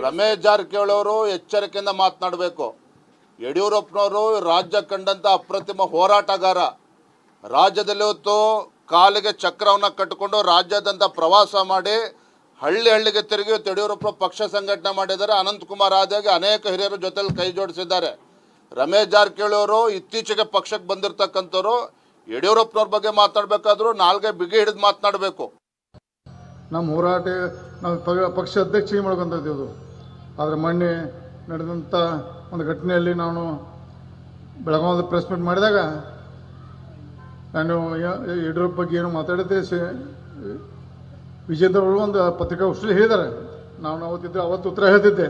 ರಮೇಶ್ ಜಾರಕಿಹೊಳಿ ಅವರು ಎಚ್ಚರಿಕೆಯಿಂದ ಮಾತನಾಡಬೇಕು. ಯಡಿಯೂರಪ್ಪನವರು ರಾಜ್ಯ ಕಂಡಂಥ ಅಪ್ರತಿಮ ಹೋರಾಟಗಾರ. ರಾಜ್ಯದಲ್ಲಿ ಹೊತ್ತು ಕಾಲಿಗೆ ಚಕ್ರವನ್ನು ಕಟ್ಟಿಕೊಂಡು ರಾಜ್ಯಾದ್ಯಂತ ಪ್ರವಾಸ ಮಾಡಿ ಹಳ್ಳಿಗೆ ತಿರುಗಿ ಯಡಿಯೂರಪ್ಪ ಪಕ್ಷ ಸಂಘಟನೆ ಮಾಡಿದ್ದಾರೆ. ಅನಂತಕುಮಾರ್ ಆದಿಯಾಗಿ ಅನೇಕ ಹಿರಿಯರ ಜೊತೆಲಿ ಕೈ ಜೋಡಿಸಿದ್ದಾರೆ. ರಮೇಶ್ ಜಾರಕಿಹೊಳಿ ಅವರು ಇತ್ತೀಚೆಗೆ ಪಕ್ಷಕ್ಕೆ ಬಂದಿರತಕ್ಕಂಥವ್ರು. ಯಡಿಯೂರಪ್ಪನವ್ರ ಬಗ್ಗೆ ಮಾತನಾಡಬೇಕಾದ್ರೂ ನಾಲ್ಗೆ ಬಿಗಿ ಹಿಡಿದು ಮಾತನಾಡಬೇಕು. ನಮ್ಮ ಹೋರಾಟ ನಾವು ಪಕ್ಷ ಅಧ್ಯಕ್ಷ ಮಾಡ್ಕೊಂತಿದ್ದೆವು. ಆದರೆ ಮೊನ್ನೆ ನಡೆದಂಥ ಒಂದು ಘಟನೆಯಲ್ಲಿ ನಾನು ಬೆಳಗಾವಿ ಪ್ರೆಸ್ ಮೀಟ್ ಮಾಡಿದಾಗ ನಾನು ಯಡಿಯೂರಪ್ಪ ಬಗ್ಗೆ ಏನು ಮಾತಾಡಿದ್ದೆ, ವಿಜೇಂದ್ರ ಅವರು ಒಂದು ಪತ್ರಿಕಾಗೋಷ್ಠಿಯಲ್ಲಿ ಹೇಳಿದ್ದಾರೆ. ನಾನು ಅವತ್ತು ಉತ್ತರ ಹೇಳ್ತಿದ್ದೆ.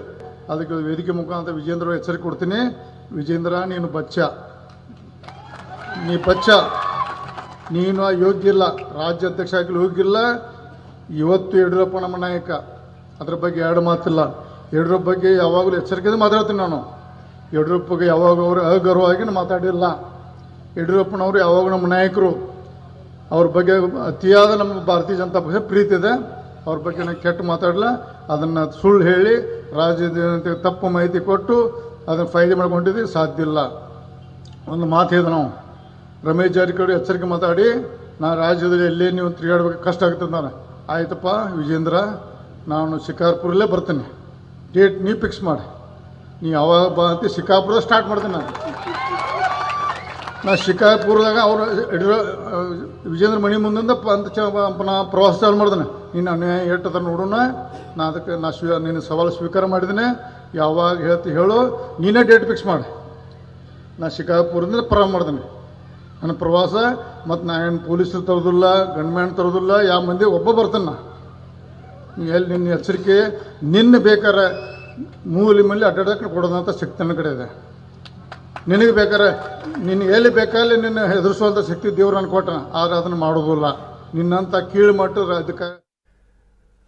ಅದಕ್ಕೆ ವೇದಿಕೆ ಮುಖಾಂತರ ವಿಜೇಂದ್ರ ಎಚ್ಚರಿಕೆ ಕೊಡ್ತೀನಿ. ವಿಜೇಂದ್ರ, ನೀನು ಬಚ್ಚ, ನೀನು ಯೋಗ್ಯ ಇಲ್ಲ, ರಾಜ್ಯ ಅಧ್ಯಕ್ಷ ಆಗಲಿ ಹೋಗಿಲ್ಲ. ಇವತ್ತು ಯಡಿಯೂರಪ್ಪ ನಮ್ಮ ನಾಯಕ, ಅದ್ರ ಬಗ್ಗೆ ಎರಡು ಮಾತಿಲ್ಲ. ಯಡಿಯೂರಪ್ಪ ಬಗ್ಗೆ ಯಾವಾಗಲೂ ಎಚ್ಚರಿಕೆಯಿಂದ ಮಾತಾಡ್ತೀನಿ ನಾನು. ಯಡಿಯೂರಪ್ಪ ಬಗ್ಗೆ ಯಾವಾಗ ಅವರು ಅಗೌರವವಾಗಿ ಮಾತಾಡಿಲ್ಲ. ಯಡಿಯೂರಪ್ಪನವರು ಯಾವಾಗ ನಮ್ಮ ನಾಯಕರು, ಅವ್ರ ಬಗ್ಗೆ ಅತಿಯಾದ ನಮ್ಮ ಭಾರತೀಯ ಜನತಾ ಪಕ್ಷ ಪ್ರೀತಿ ಇದೆ. ಅವ್ರ ಬಗ್ಗೆ ನಾನು ಕೆಟ್ಟ ಮಾತಾಡಲ್ಲ. ಅದನ್ನು ಸುಳ್ಳು ಹೇಳಿ ರಾಜ್ಯದ ತಪ್ಪು ಮಾಹಿತಿ ಕೊಟ್ಟು ಅದನ್ನು ಫೈದೆ ಮಾಡ್ಕೊಂಡಿದ್ದೀವಿ, ಸಾಧ್ಯ ಇಲ್ಲ. ಒಂದು ಮಾತು ಹೇಳಿದೆ ನಾವು, ರಮೇಶ್ ಜಾರಕಿಹೊಳಿ ಎಚ್ಚರಿಕೆ ಮಾತಾಡಿ ನಾನು ರಾಜ್ಯದಲ್ಲಿ ಎಲ್ಲೇ ನೀವು ತಿರುಗಾಡ್ಬೇಕು ಕಷ್ಟ ಆಗ್ತದೆ. ನಾನು ಆಯ್ತಪ್ಪ ವಿಜೇಂದ್ರ, ನಾನು ಶಿಕಾರ್ಪುರಲ್ಲೇ ಬರ್ತೀನಿ, ಡೇಟ್ ನೀ ಫಿಕ್ಸ್ ಮಾಡಿ, ನೀ ಯಾವಾಗ ಬಾ ಅಂತ ಶಿಕಾರ್ಪುರದ ಸ್ಟಾರ್ಟ್ ಮಾಡ್ತೀನಿ. ನಾ ಶಿಕಾರ್ಪುರದಾಗ ಅವರು ವಿಜೇಂದ್ರ ಮಣಿ ಮುಂದಿಂದ ನಾ ಪ್ರವಾಸ ಚಾಲು ಮಾಡಿದ್ದೇನೆ. ನೀನು ಅನ್ಯಾಯ ಹೇಳ್ತದ ನೋಡೋಣ. ನಾ ಅದಕ್ಕೆ ನಿನ್ನ ಸವಾಲು ಸ್ವೀಕಾರ ಮಾಡಿದ್ದೇನೆ. ಯಾವಾಗ ಹೇಳು, ನೀನೇ ಡೇಟ್ ಫಿಕ್ಸ್ ಮಾಡಿ. ನಾ ಶಿಕಾರ್ಪುರದಿಂದ ಪ್ರಾರಂಭ ಮಾಡ್ದೇನೆ ನನ್ನ ಪ್ರವಾಸ. ಮತ್ತು ನಾ ಏನು ಪೊಲೀಸರು ತರೋದಿಲ್ಲ, ಗಂಡ್ಮ್ಯಾನ್ ತರೋದಿಲ್ಲ, ಯಾವ ಮಂದಿ ಒಬ್ಬ ಬರ್ತಾನೆ. ಎಲ್ಲಿ ನಿನ್ನ ಎಚ್ಚರಿಕೆ, ನಿನ್ನ ಬೇಕಾರೆ ಮೂಲಿ ಮೇಲೆ ಅಡ್ಡಾಡಕ್ಕೆ ಕೊಡೋದಂಥ ಶಕ್ತಿ ನನ್ನ ಕಡೆ ಇದೆ. ನಿನಗೆ ಬೇಕಾರೆ ನಿನಗೆ ಎಲ್ಲಿ ಬೇಕಾದ್ರೆ ನಿನ್ನ ಹೆದರಿಸುವಂಥ ಶಕ್ತಿ ದೇವ್ರು ನಾನು ಕೊಟ್ಟನ. ಆದರೆ ಅದನ್ನು ಮಾಡೋದಿಲ್ಲ. ನಿನ್ನಂಥ ಕೀಳು ಮಟ್ಟದ ಅದಕ್ಕೆ